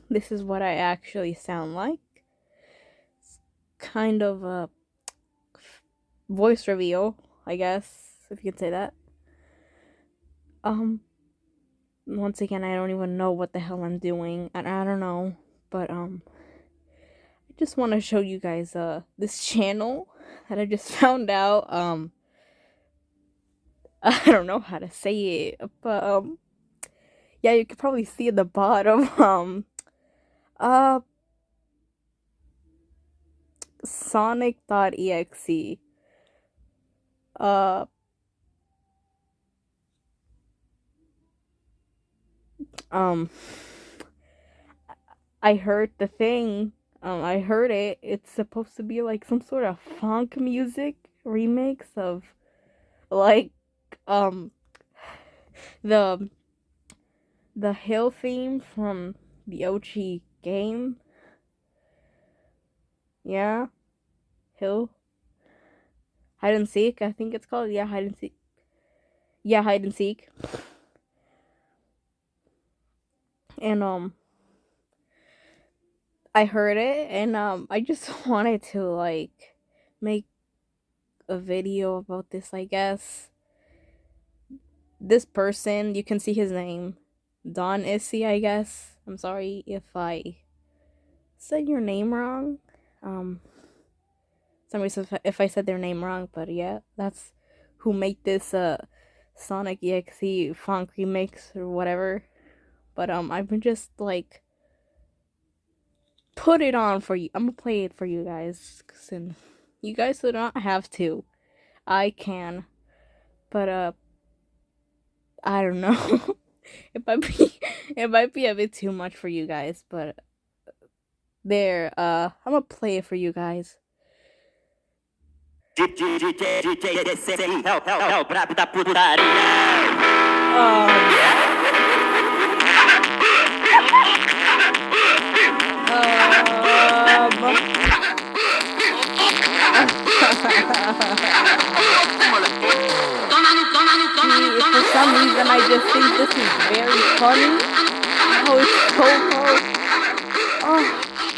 this is what I actually sound like. It's kind of a voice reveal, I guess, if you could say that. Um, Once again, I don't even know what the hell I'm doing, and I don't know, but I just want to show you guys this channel that I just found out. I don't know how to say it, but yeah, you could probably see at the bottom. Uh, SONIC.EXE. Uh, um, I heard the thing. I heard it. It's supposed to be like some sort of funk music remix of like um the hill theme from the OG game. Yeah, hill hide and seek. I think it's called. Yeah, hide and seek. Yeah, hide and seek. And I heard it, and I just wanted to like make a video about this. I guess this person, you can see his name, SONIC.EXE. I guess. I'm sorry if I said your name wrong. Somebody says if I said their name wrong, but yeah, that's who made this SONIC.EXE funk remix or whatever. But I've been just like put it on for you. I'm gonna play it for you guys, and you guys do not have to. I can, but I don't know. It might be a bit too much for you guys, but there. I'm gonna play it for you guys. Brabo da putaria. For some reason, I just think this is very funny. Oh, it's so low.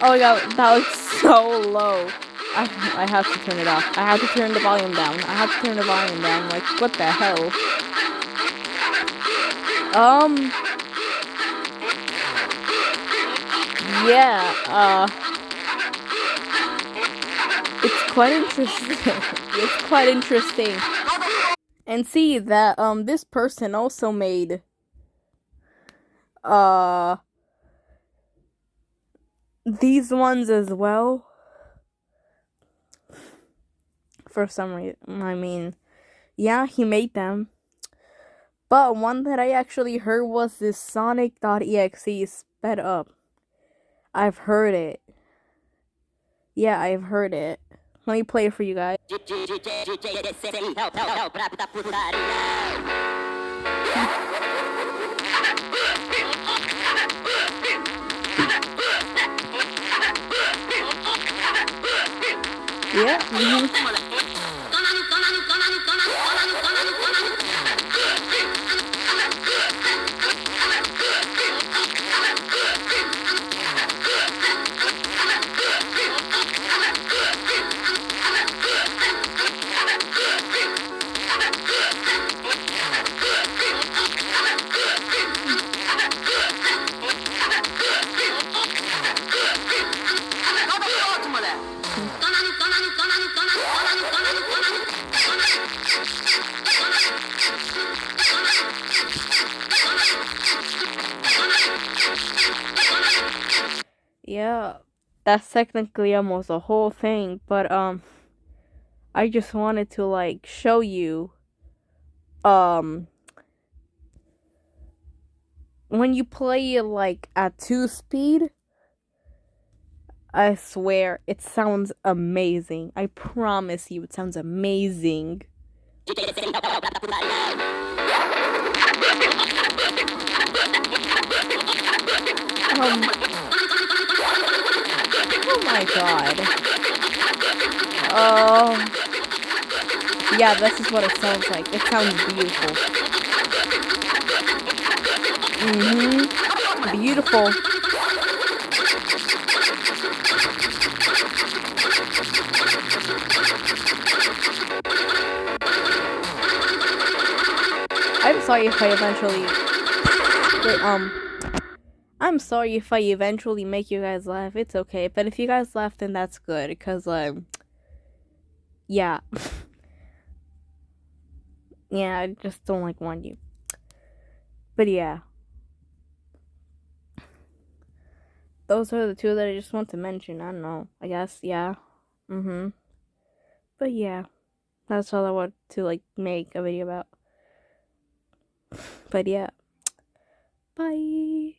Oh my god, that was so low. I have to turn it off. I have to turn the volume down. Like, what the hell? Yeah, it's quite interesting. And see that, this person also made, these ones as well. For some reason, I mean, yeah, he made them. But one that I actually heard was this SONIC.EXE sped up. I've heard it. Yeah, I've heard it. Let me play it for you guys. Yeah. Yeah, that's technically almost a whole thing, but I just wanted to like show you when you play it like at 2 speed, I swear it sounds amazing. I promise you it sounds amazing. Oh my god. Yeah, this is what it sounds like. It sounds beautiful. Beautiful. I'm sorry if I eventually. I'm sorry if I eventually make you guys laugh. It's okay, but if you guys laugh, then that's good. Cause yeah, yeah, I just don't like want you. But yeah, those are the two that I just want to mention. I don't know. I guess yeah. But yeah, that's all I want to like make a video about. But yeah, bye.